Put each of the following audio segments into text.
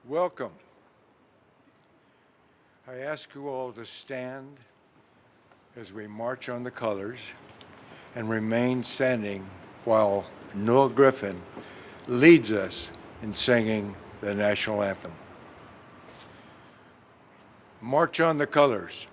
Welcome. I ask you all to stand as we march on the colors and remain standing while Noah Griffin leads us in singing the national anthem. March on the colors.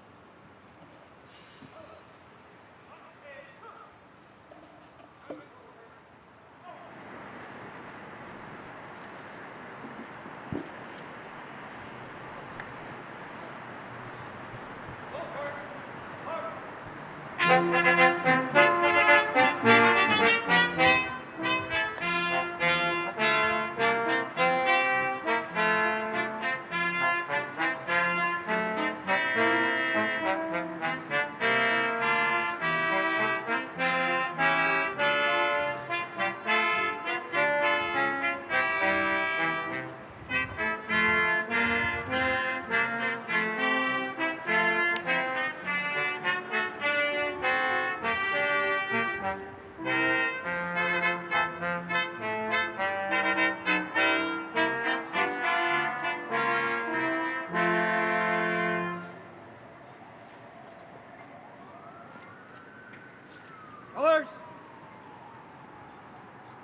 Colors.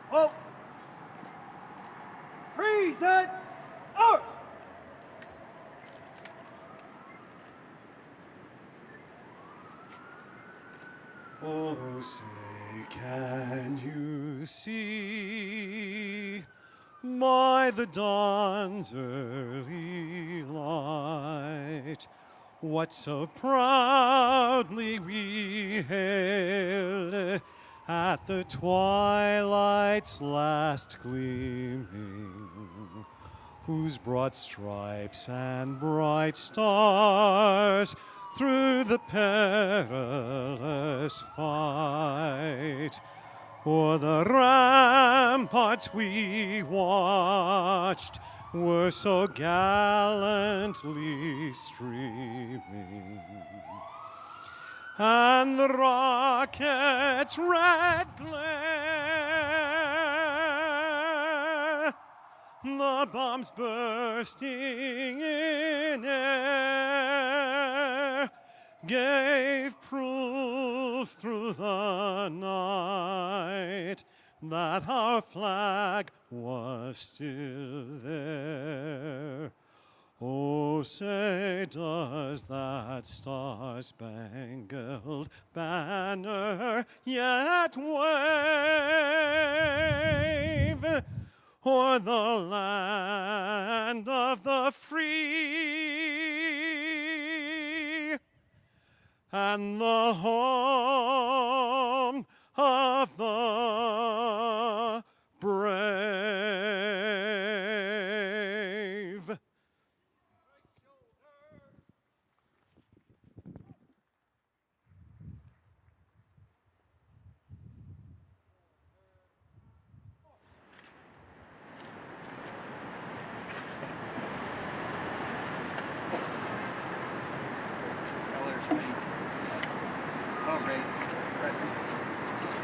Halt. Present. Out. Oh, say, can you see by the dawn's early light what so proudly we hailed at the twilight's last gleaming, whose broad stripes and bright stars through the perilous fight o'er the ramparts we watched were so gallantly streaming, and the rocket's red glare, the bombs bursting in air, gave proof through the night that our flag was still there. Oh, say, does that star-spangled banner yet wave o'er the land of the free and the home of the brave?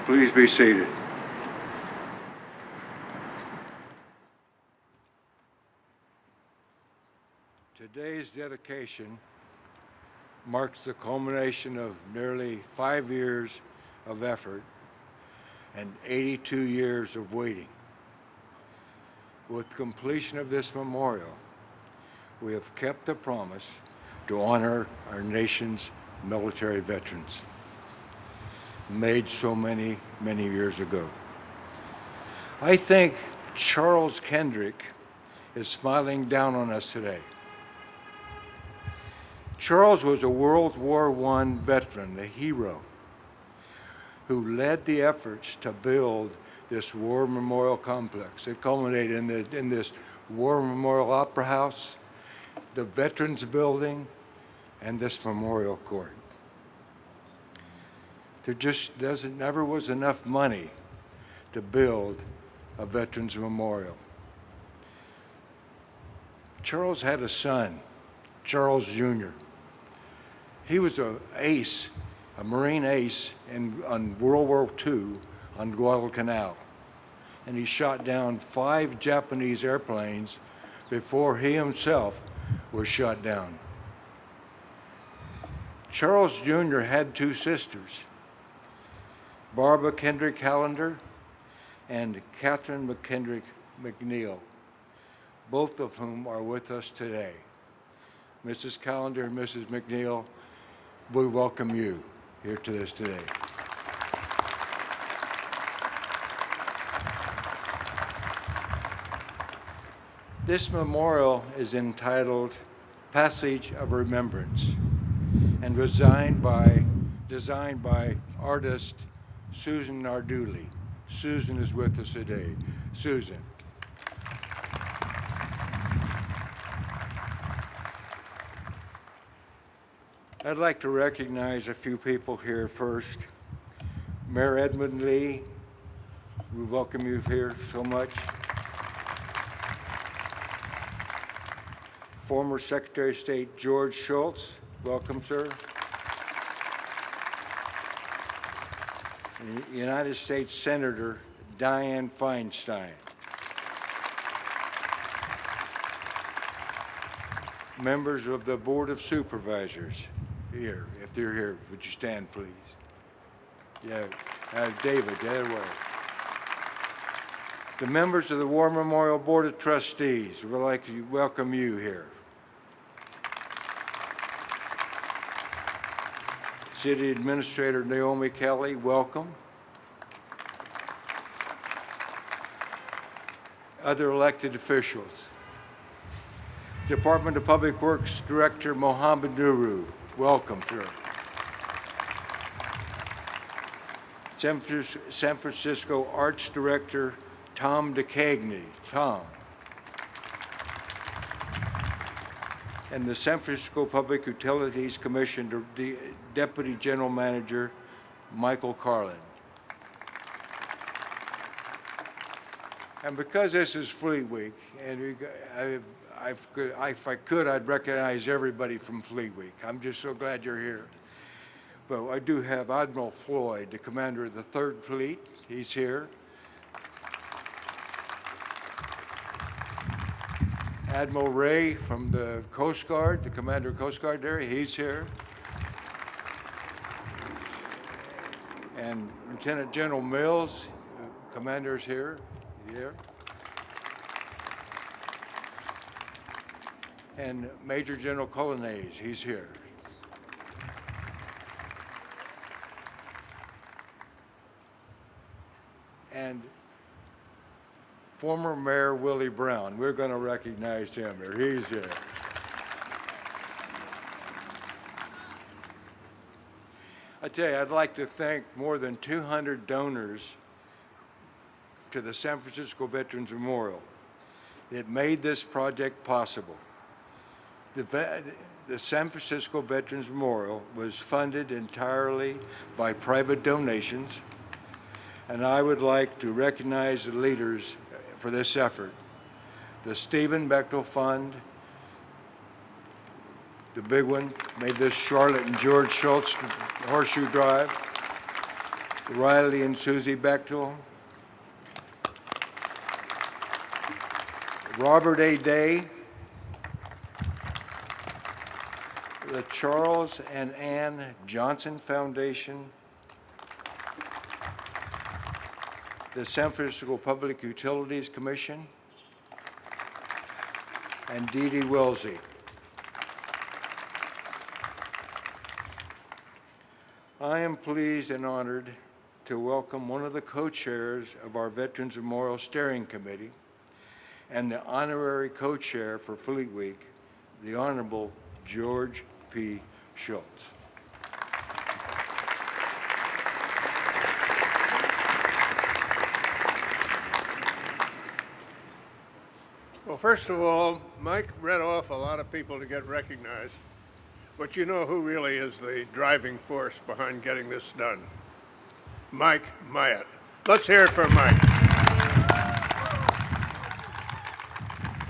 Please be seated. Today's dedication marks the culmination of nearly 5 years of effort and 82 years of waiting. With completion of this memorial, we have kept the promise to honor our nation's military veterans, made so many, many years ago. I think Charles Kendrick is smiling down on us today. Charles was a World War I veteran, a hero, who led the efforts to build this War Memorial Complex. It culminated in this War Memorial Opera House, the Veterans Building, and this Memorial Court. There just never was enough money to build a Veterans Memorial. Charles had a son, Charles Jr. He was an ace, a Marine ace on World War II on Guadalcanal. And he shot down 5 Japanese airplanes before he himself was shot down. Charles Jr. had two sisters, Barbara Kendrick Callender and Catherine McKendrick McNeil, both of whom are with us today. Mrs. Callender and Mrs. McNeil, we welcome you here to this today. This memorial is entitled Passage of Remembrance and designed by artist Susan Narduli. Susan is with us today. Susan. I'd like to recognize a few people here first. Mayor Edwin Lee, we welcome you here so much. Former Secretary of State George Shultz, welcome, sir. And United States Senator Dianne Feinstein. Members of the Board of Supervisors here, if they're here, would you stand, please? Yeah, David, there was. The members of the War Memorial Board of Trustees, we'd like to welcome you here. City Administrator Naomi Kelly, welcome. Other elected officials. Department of Public Works Director Mohammed Nuru, welcome, sir. San Francisco Arts Director Tom DeCagney, Tom. And the San Francisco Public Utilities Commission Deputy General Manager Michael Carlin. And because this is Fleet Week, and if I could, I'd recognize everybody from Fleet Week. I'm just so glad you're here. But I do have Admiral Floyd, the commander of the 3rd Fleet. He's here. Admiral Ray from the Coast Guard, the commander of Coast Guard there, he's here. And Lieutenant General Mills, commander's here. And Major General Colonnese, he's here. And former Mayor Willie Brown, we're going to recognize him here. He's here. I tell you, I'd like to thank more than 200 donors to the San Francisco Veterans Memorial that made this project possible. The San Francisco Veterans Memorial was funded entirely by private donations, and I would like to recognize the leaders for this effort. The Stephen Bechtel Fund, the big one, made this Charlotte and George Shultz Horseshoe Drive, Riley and Susie Bechtel, Robert A. Day, the Charles and Ann Johnson Foundation, the San Francisco Public Utilities Commission, and Dee Dee Wellesley. I am pleased and honored to welcome one of the co-chairs of our Veterans Memorial Steering Committee and the honorary co-chair for Fleet Week, the Honorable George P. Shultz. Well, first of all, Mike read off a lot of people to get recognized, but you know who really is the driving force behind getting this done? Mike Myatt. Let's hear it for Mike.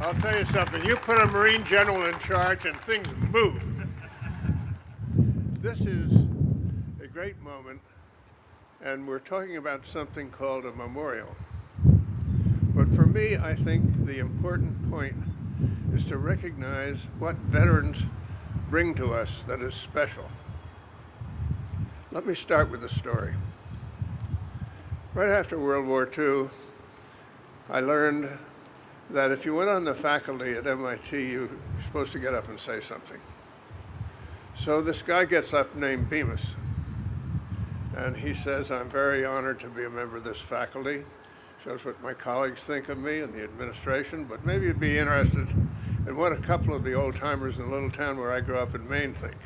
I'll tell you something, you put a Marine general in charge and things move. This is a great moment, and we're talking about something called a memorial. But for me, I think the important point is to recognize what veterans bring to us that is special. Let me start with a story. Right after World War II, I learned that if you went on the faculty at MIT, you were supposed to get up and say something. So this guy gets up named Bemis, and he says, "I'm very honored to be a member of this faculty. Shows what my colleagues think of me and the administration, but maybe you'd be interested in what a couple of the old timers in the little town where I grew up in Maine think."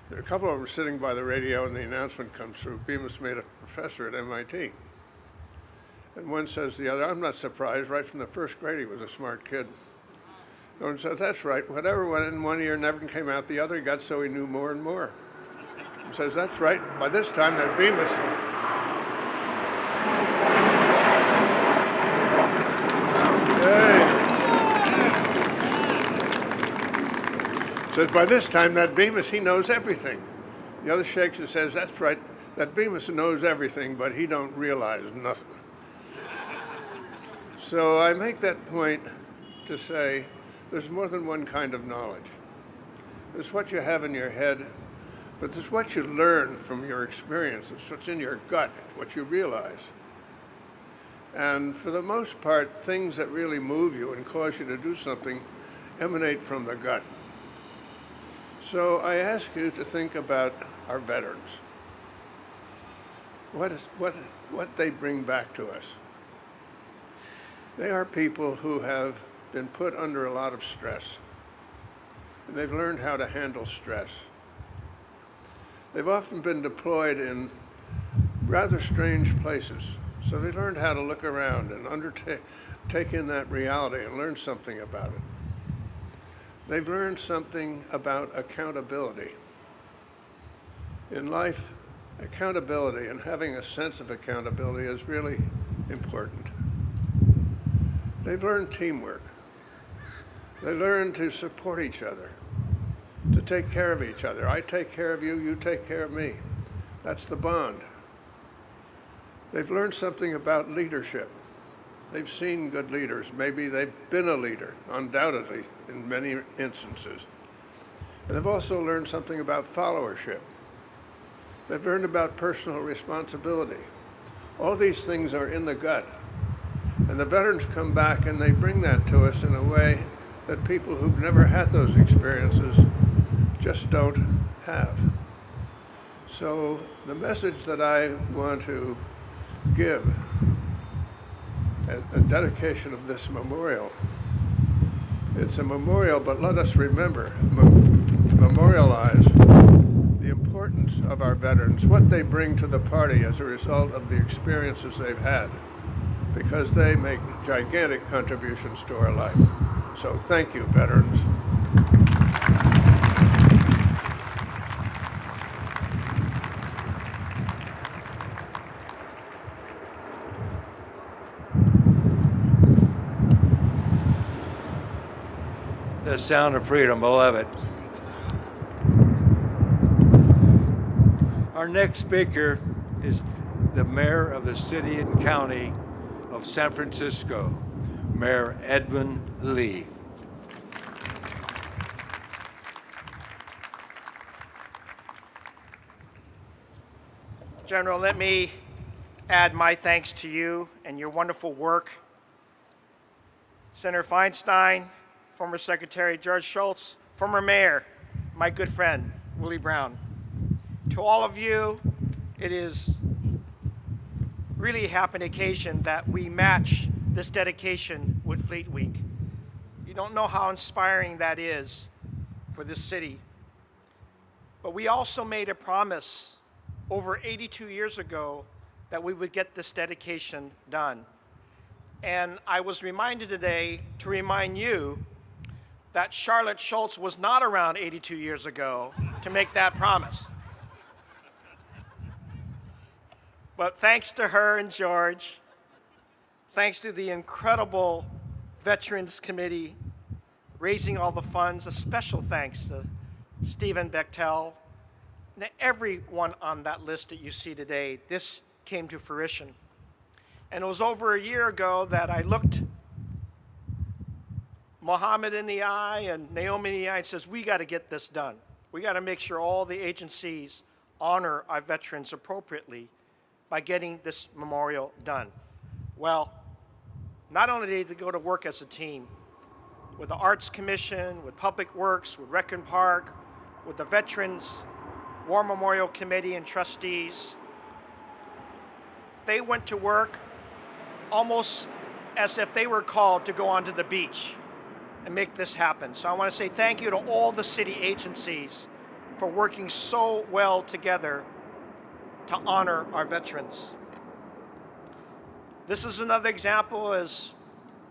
There are a couple of them sitting by the radio, and the announcement comes through. Bemis made a professor at MIT. And one says to the other, "I'm not surprised. Right from the first grade, he was a smart kid." And one says, "That's right. Whatever went in one ear never came out the other. He got so he knew more and more." He says, "That's right. By this time, that Bemis..." Says, "By this time, that Bemis, he knows everything." The other shakes and says, "That's right. That Bemis knows everything, but he don't realize nothing." So I make that point to say there's more than one kind of knowledge. There's what you have in your head, but there's what you learn from your experience. It's what's in your gut, what you realize. And for the most part, things that really move you and cause you to do something emanate from the gut. So I ask you to think about our veterans. What they bring back to us. They are people who have been put under a lot of stress, and they've learned how to handle stress. They've often been deployed in rather strange places, so they learned how to look around and take in that reality and learn something about it. They've learned something about accountability. In life, accountability and having a sense of accountability is really important. They've learned teamwork. They learn to support each other, to take care of each other. I take care of you, you take care of me. That's the bond. They've learned something about leadership. They've seen good leaders. Maybe they've been a leader, undoubtedly, in many instances. And they've also learned something about followership. They've learned about personal responsibility. All these things are in the gut. And the veterans come back and they bring that to us in a way that people who've never had those experiences just don't have. So the message that I want to give at the dedication of this memorial, it's a memorial, but let us remember, memorialize the importance of our veterans, what they bring to the party as a result of the experiences they've had, because they make gigantic contributions to our life. So thank you, veterans. The sound of freedom, I love it. Our next speaker is the mayor of the city and county of San Francisco, Mayor Edwin Lee. General, let me add my thanks to you and your wonderful work. Senator Feinstein, former Secretary George Shultz, former Mayor, my good friend, Willie Brown. To all of you, it is really a happy occasion that we match this dedication with Fleet Week. You don't know how inspiring that is for this city. But we also made a promise over 82 years ago that we would get this dedication done. And I was reminded today to remind you that Charlotte Shultz was not around 82 years ago to make that promise. But thanks to her and George, thanks to the incredible Veterans Committee raising all the funds, a special thanks to Stephen Bechtel, and everyone on that list that you see today, this came to fruition. And it was over a year ago that I looked Mohammed in the eye and Naomi in the eye and says, we got to get this done. We got to make sure all the agencies honor our veterans appropriately by getting this memorial done. Well, not only did they go to work as a team, with the Arts Commission, with Public Works, with Rec and Park, with the Veterans War Memorial Committee and trustees, they went to work almost as if they were called to go onto the beach and make this happen. So I want to say thank you to all the city agencies for working so well together to honor our veterans. This is another example, as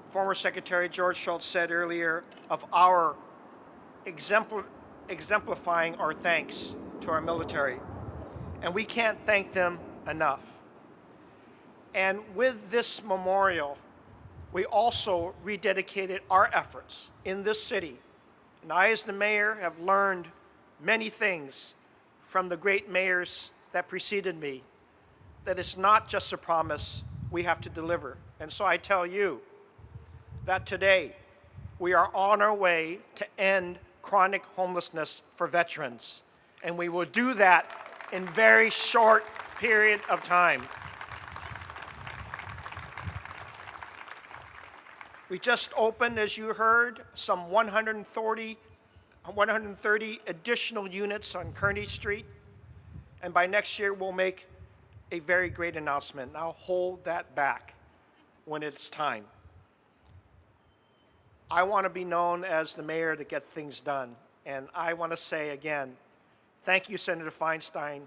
former Secretary George Shultz said earlier, of our exemplifying our thanks to our military. And we can't thank them enough. And with this memorial, we also rededicated our efforts in this city. And I, as the mayor, have learned many things from the great mayors that preceded me, that it's not just a promise we have to deliver. And so I tell you that today we are on our way to end chronic homelessness for veterans. And we will do that in very short period of time. We just opened, as you heard, some 130 additional units on Kearney Street. And by next year, we'll make a very great announcement. And I'll hold that back when it's time. I want to be known as the mayor that gets things done. And I want to say again, thank you, Senator Feinstein.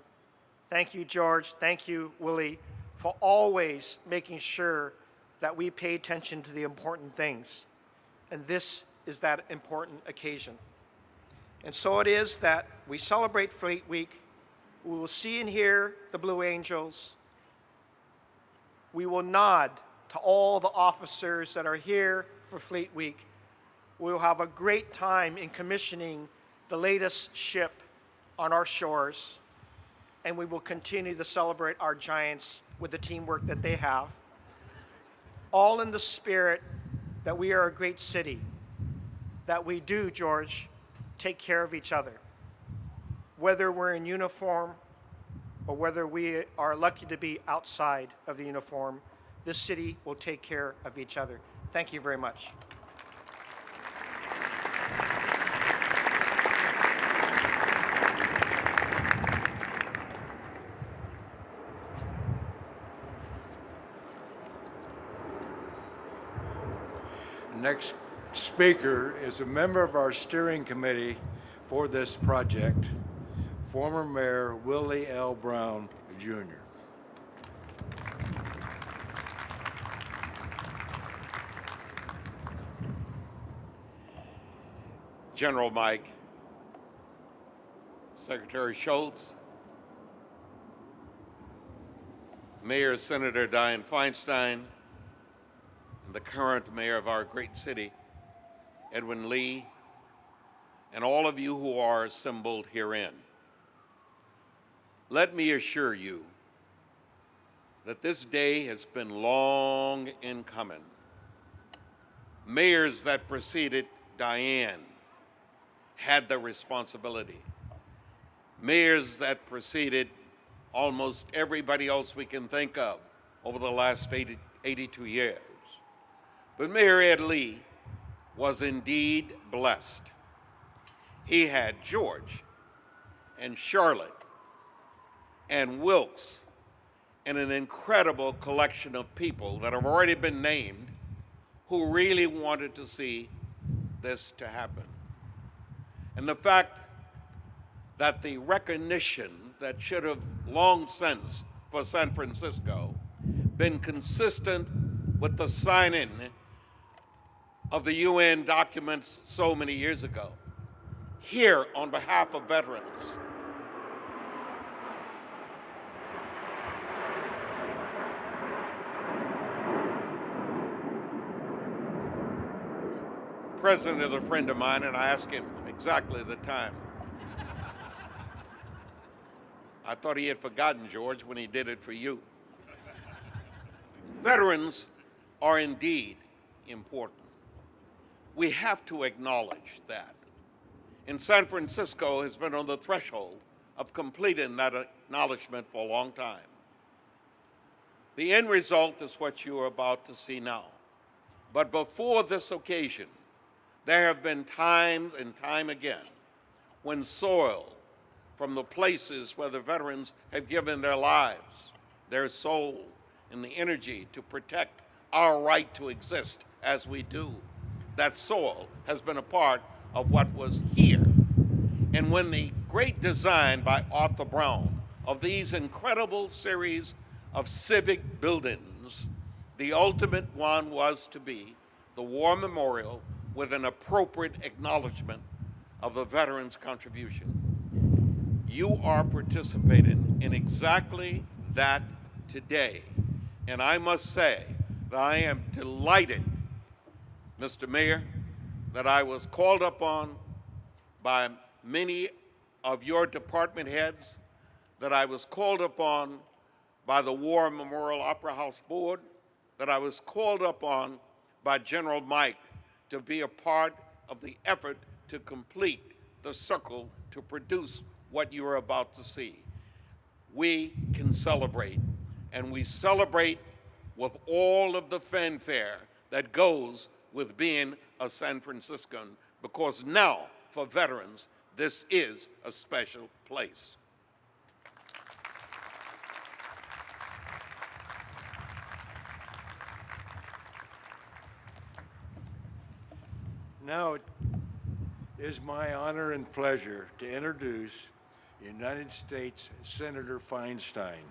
Thank you, George. Thank you, Willie, for always making sure that we pay attention to the important things. And this is that important occasion. And so it is that we celebrate Fleet Week. We will see and hear the Blue Angels. We will nod to all the officers that are here for Fleet Week. We will have a great time in commissioning the latest ship on our shores. And we will continue to celebrate our giants with the teamwork that they have. All in the spirit that we are a great city, that we do, George, take care of each other. Whether we're in uniform or whether we are lucky to be outside of the uniform, this city will take care of each other. Thank you very much. Next speaker is a member of our steering committee for this project, former Mayor Willie L. Brown, Jr. General Mike, Secretary Shultz, Mayor Senator Dianne Feinstein, and the current mayor of our great city, Edwin Lee, and all of you who are assembled herein. Let me assure you that this day has been long in coming. Mayors that preceded Dianne had the responsibility. Mayors that preceded almost everybody else we can think of over the last 82 years. But Mayor Ed Lee was indeed blessed. He had George and Charlotte and Wilkes and an incredible collection of people that have already been named who really wanted to see this to happen. And the fact that the recognition that should have long since for San Francisco been consistent with the signing of the UN documents so many years ago. Here, on behalf of veterans, the President is a friend of mine, and I asked him exactly the time. I thought he had forgotten, George, when he did it for you. Veterans are indeed important. We have to acknowledge that. And San Francisco has been on the threshold of completing that acknowledgement for a long time. The end result is what you are about to see now. But before this occasion, there have been time and time again when soil from the places where the veterans have given their lives, their soul, and the energy to protect our right to exist as we do, that soil has been a part of what was here. And when the great design by Arthur Brown of these incredible series of civic buildings, the ultimate one was to be the War Memorial with an appropriate acknowledgement of the veterans' contribution. You are participating in exactly that today. And I must say that I am delighted, Mr. Mayor, that I was called upon by many of your department heads, that I was called upon by the War Memorial Opera House Board, that I was called upon by General Mike to be a part of the effort to complete the circle to produce what you are about to see. We can celebrate, and we celebrate with all of the fanfare that goes with being a San Franciscan, because now, for veterans, this is a special place. Now it is my honor and pleasure to introduce United States Senator Feinstein,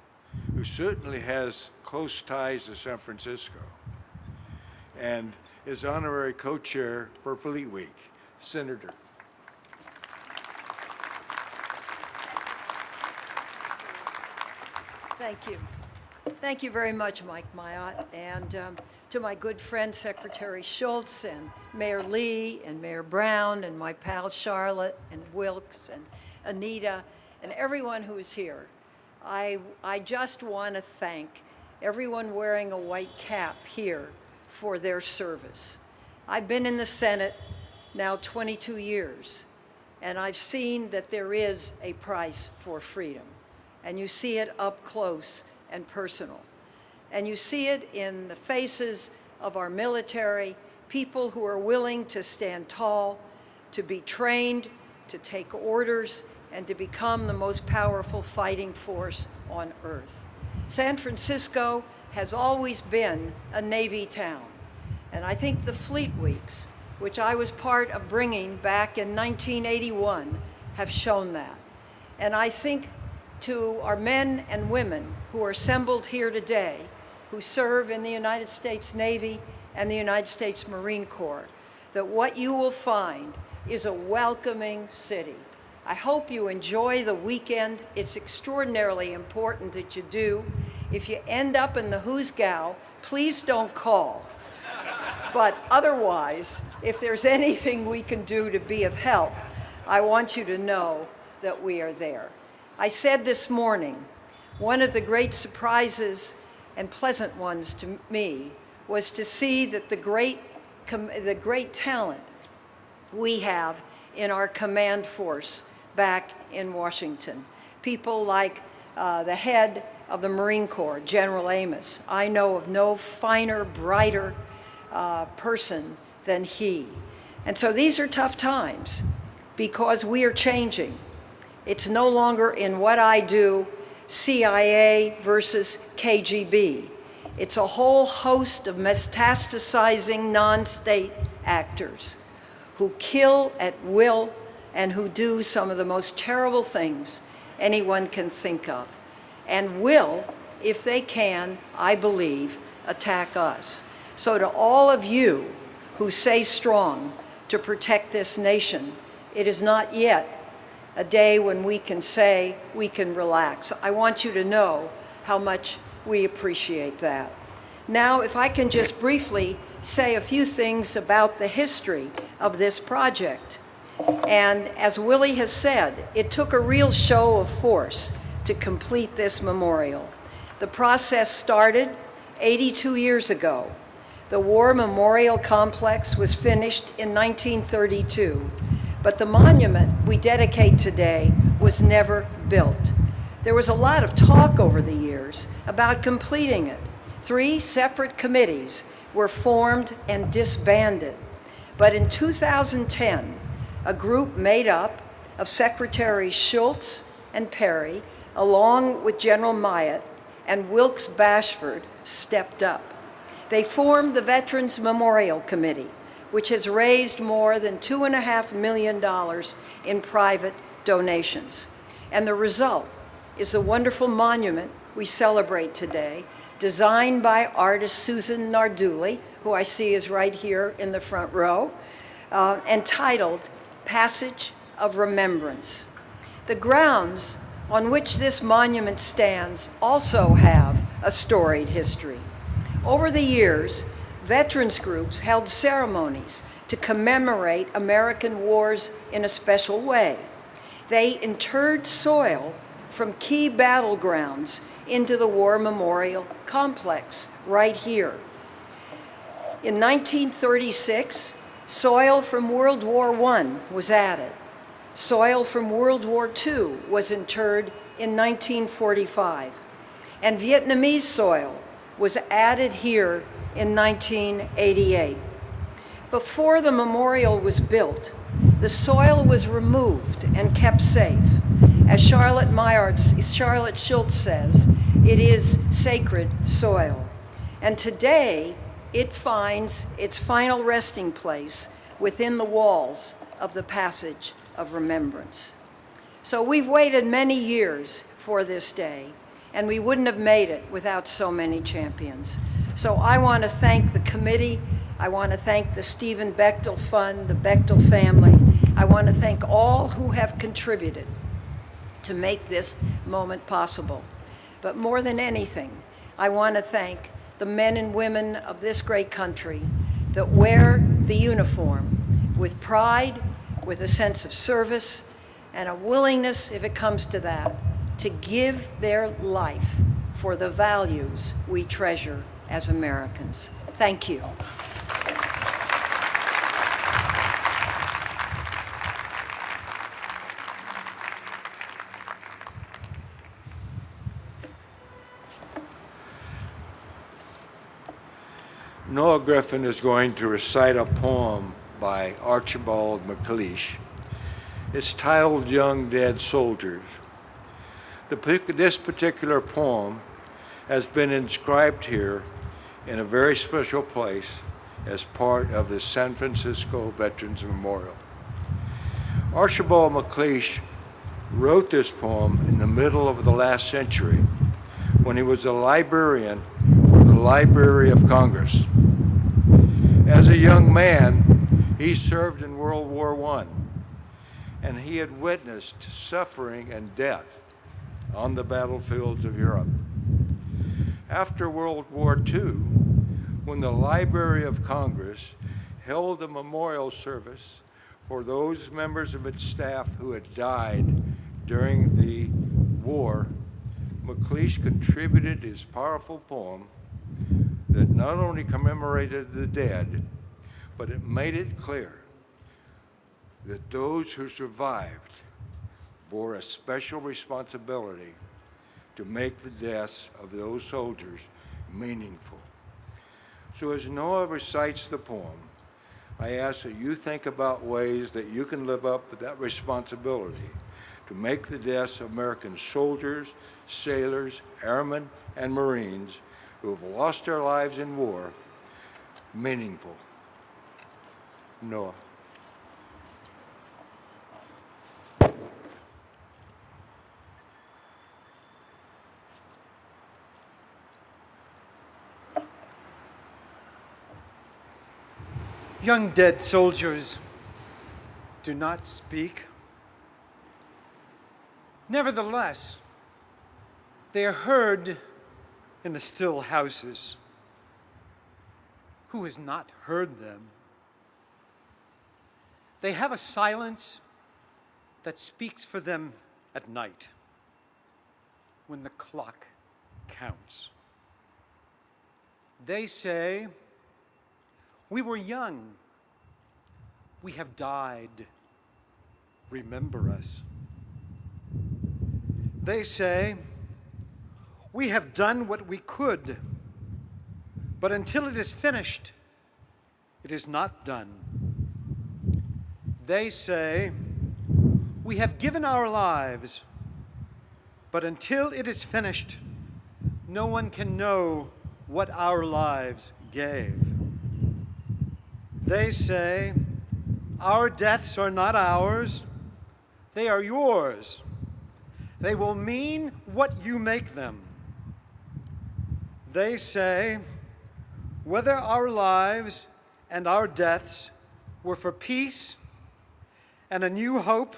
who certainly has close ties to San Francisco and is honorary co-chair for Fleet Week. Senator. Thank you. Thank you very much, Mike Mayotte, and to my good friend, Secretary Shultz, and Mayor Lee, and Mayor Brown, and my pals Charlotte, and Wilkes, and Anita, and everyone who is here. I just want to thank everyone wearing a white cap here for their service. I've been in the Senate now 22 years, and I've seen that there is a price for freedom, and you see it up close and personal. And you see it in the faces of our military, people who are willing to stand tall, to be trained, to take orders, and to become the most powerful fighting force on earth. San Francisco has always been a Navy town. And I think the Fleet Weeks, which I was part of bringing back in 1981, have shown that. And I think to our men and women who are assembled here today, who serve in the United States Navy and the United States Marine Corps, that what you will find is a welcoming city. I hope you enjoy the weekend. It's extraordinarily important that you do. If you end up in the hoosgow, please don't call. But otherwise, if there's anything we can do to be of help, I want you to know that we are there. I said this morning, one of the great surprises and pleasant ones to me was to see that the great talent we have in our command force back in Washington. People like the head of the Marine Corps, General Amos. I know of no finer, brighter person than he. And so these are tough times because we are changing. It's no longer in what I do, CIA versus KGB. It's a whole host of metastasizing non-state actors who kill at will and who do some of the most terrible things anyone can think of, and will, if they can, I believe, attack us. So to all of you who say strong to protect this nation, it is not yet a day when we can say we can relax. I want you to know how much we appreciate that. Now, if I can just briefly say a few things about the history of this project. And as Willie has said, it took a real show of force to complete this memorial. The process started 82 years ago, the War Memorial Complex was finished in 1932, but the monument we dedicate today was never built. There was a lot of talk over the years about completing it. 3 separate committees were formed and disbanded. But in 2010, a group made up of Secretaries Shultz and Perry, along with General Myatt and Wilkes Bashford, stepped up. They formed the Veterans Memorial Committee, which has raised more than $2.5 million in private donations. And the result is the wonderful monument we celebrate today, designed by artist Susan Narduli, who I see is right here in the front row, entitled Passage of Remembrance. The grounds on which this monument stands also have a storied history. Over the years, veterans groups held ceremonies to commemorate American wars in a special way. They interred soil from key battlegrounds into the War Memorial Complex right here. In 1936, soil from World War I was added. Soil from World War II was interred in 1945, and Vietnamese soil was added here in 1988. Before the memorial was built, the soil was removed and kept safe. As Charlotte Shultz says, it is sacred soil. And today, it finds its final resting place within the walls of the Passage of Remembrance. So we've waited many years for this day, and we wouldn't have made it without so many champions. So I want to thank the committee. I want to thank the Stephen Bechtel Fund, the Bechtel family. I want to thank all who have contributed to make this moment possible. But more than anything, I want to thank the men and women of this great country that wear the uniform with pride, with a sense of service, and a willingness, if it comes to that, to give their life for the values we treasure as Americans. Thank you. Noah Griffin is going to recite a poem by Archibald MacLeish. It's titled Young Dead Soldiers. This particular poem has been inscribed here in a very special place as part of the San Francisco Veterans Memorial. Archibald MacLeish wrote this poem in the middle of the last century when he was a librarian for the Library of Congress. As a young man, he served in World War I, and he had witnessed suffering and death on the battlefields of Europe. After World War II, when the Library of Congress held a memorial service for those members of its staff who had died during the war, MacLeish contributed his powerful poem that not only commemorated the dead, but it made it clear that those who survived bore a special responsibility to make the deaths of those soldiers meaningful. So as Noah recites the poem, I ask that you think about ways that you can live up to that responsibility to make the deaths of American soldiers, sailors, airmen, and Marines who have lost their lives in war meaningful. Noah. Young dead soldiers do not speak. Nevertheless, they are heard in the still houses. Who has not heard them? They have a silence that speaks for them at night when the clock counts. They say, we were young. We have died. Remember us. They say, we have done what we could, but until it is finished, it is not done. They say, we have given our lives, but until it is finished, no one can know what our lives gave. They say, our deaths are not ours, they are yours. They will mean what you make them. They say, whether our lives and our deaths were for peace and a new hope,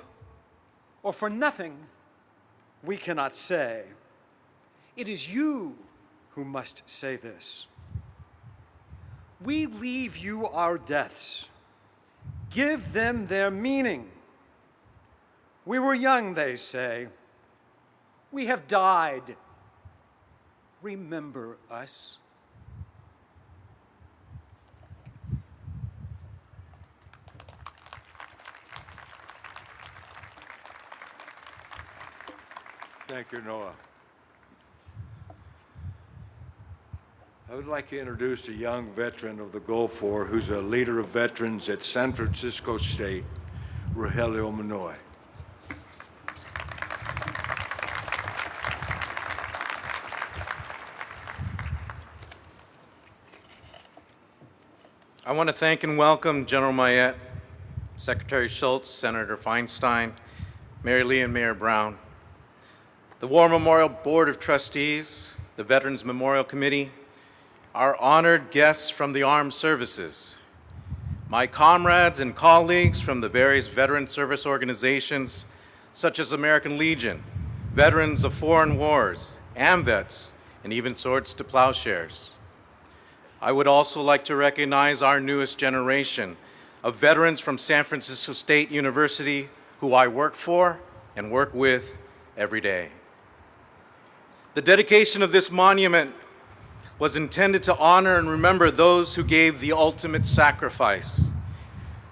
or for nothing, we cannot say. It is you who must say this. We leave you our deaths. Give them their meaning. We were young, they say. We have died. Remember us. Thank you, Noah. I would like to introduce a young veteran of the Gulf War who's a leader of veterans at San Francisco State, Rogelio Manoy. I want to thank and welcome General Mayette, Secretary Shultz, Senator Feinstein, Mayor Lee, and Mayor Brown, the War Memorial Board of Trustees, the Veterans Memorial Committee, our honored guests from the armed services, my comrades and colleagues from the various veteran service organizations such as American Legion, Veterans of Foreign Wars, AMVETS, and even Swords to Plowshares. I would also like to recognize our newest generation of veterans from San Francisco State University who I work for and work with every day. The dedication of this monument was intended to honor and remember those who gave the ultimate sacrifice.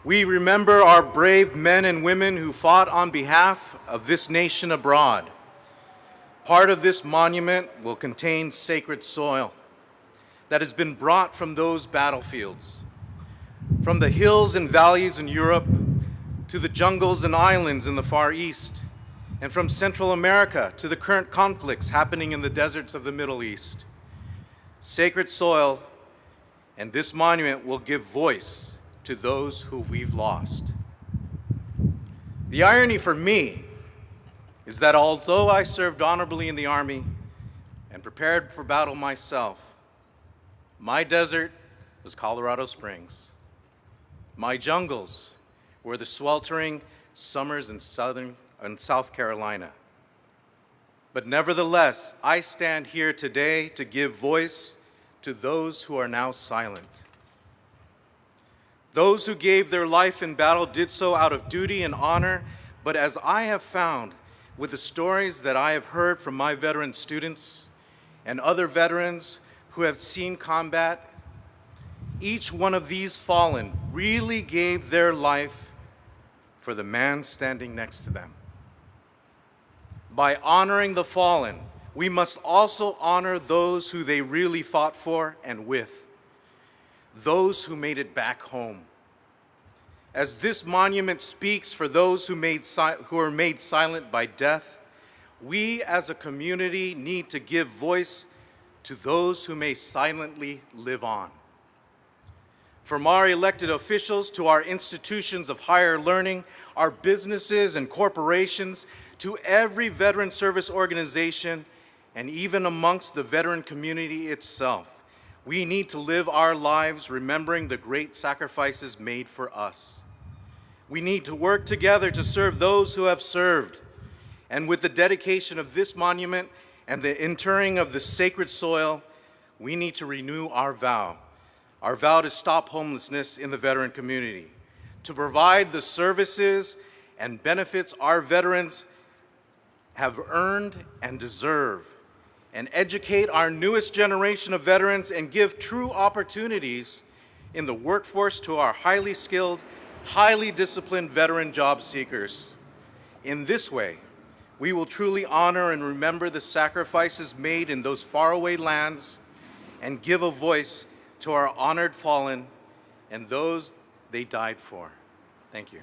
We remember our brave men and women who fought on behalf of this nation abroad. Part of this monument will contain sacred soil that has been brought from those battlefields, from the hills and valleys in Europe to the jungles and islands in the Far East, and from Central America to the current conflicts happening in the deserts of the Middle East. Sacred soil and this monument will give voice to those who we've lost. The irony for me is that although I served honorably in the Army and prepared for battle myself, my desert was Colorado Springs. My jungles were the sweltering summers in South Carolina. But nevertheless, I stand here today to give voice to those who are now silent. Those who gave their life in battle did so out of duty and honor, but as I have found with the stories that I have heard from my veteran students and other veterans who have seen combat, each one of these fallen really gave their life for the man standing next to them. By honoring the fallen, we must also honor those who they really fought for and with, those who made it back home. As this monument speaks for those who are made silent by death, we as a community need to give voice to those who may silently live on. From our elected officials to our institutions of higher learning, our businesses and corporations, to every veteran service organization, and even amongst the veteran community itself, we need to live our lives remembering the great sacrifices made for us. We need to work together to serve those who have served. And with the dedication of this monument and the interring of the sacred soil, we need to renew our vow to stop homelessness in the veteran community, to provide the services and benefits our veterans have earned and deserve, and educate our newest generation of veterans and give true opportunities in the workforce to our highly skilled, highly disciplined veteran job seekers. In this way, we will truly honor and remember the sacrifices made in those faraway lands and give a voice to our honored fallen and those they died for. Thank you.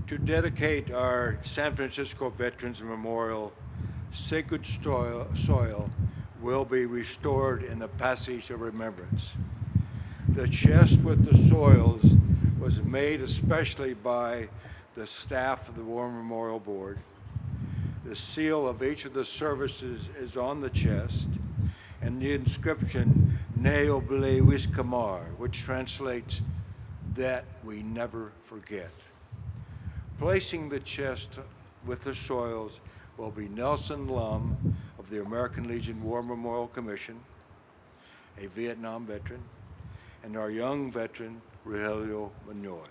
To dedicate our San Francisco Veterans Memorial, sacred soil will be restored in the Passage of Remembrance. The chest with the soils was made especially by the staff of the War Memorial Board. The seal of each of the services is on the chest, and the inscription, Ne oblé Wiskamar, which translates, that we never forget. Placing the chest with the soils will be Nelson Lum of the American Legion War Memorial Commission, a Vietnam veteran, and our young veteran, Rogelio Manoy.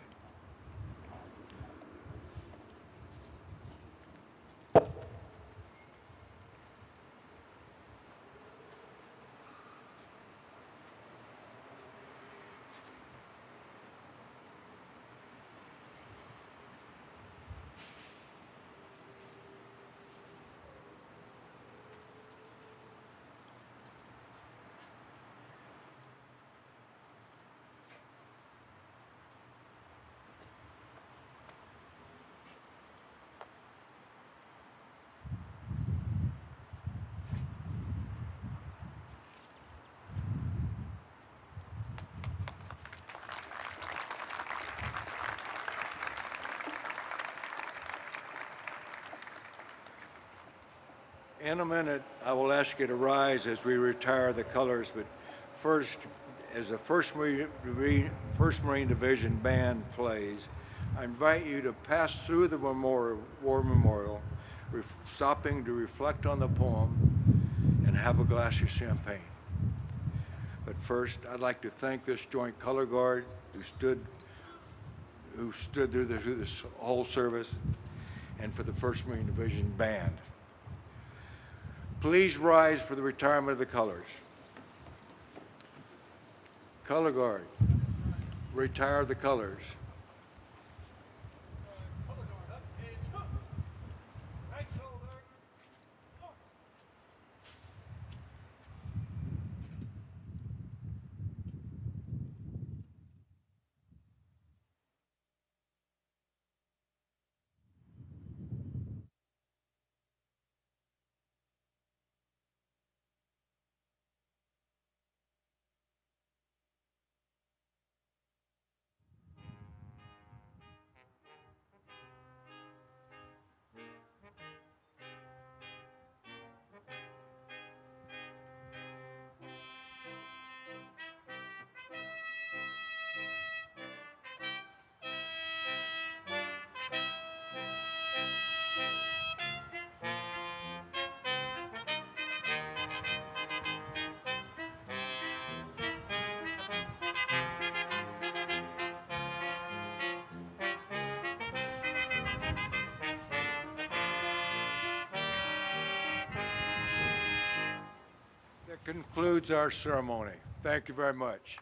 In a minute, I will ask you to rise as we retire the colors, but first, as the 1st Marine Division band plays, I invite you to pass through the War Memorial, stopping to reflect on the poem and have a glass of champagne. But first, I'd like to thank this Joint Color Guard who stood through this whole service, and for the 1st Marine Division band. Please rise for the retirement of the colors. Color Guard, retire the colors. That concludes our ceremony. Thank you very much.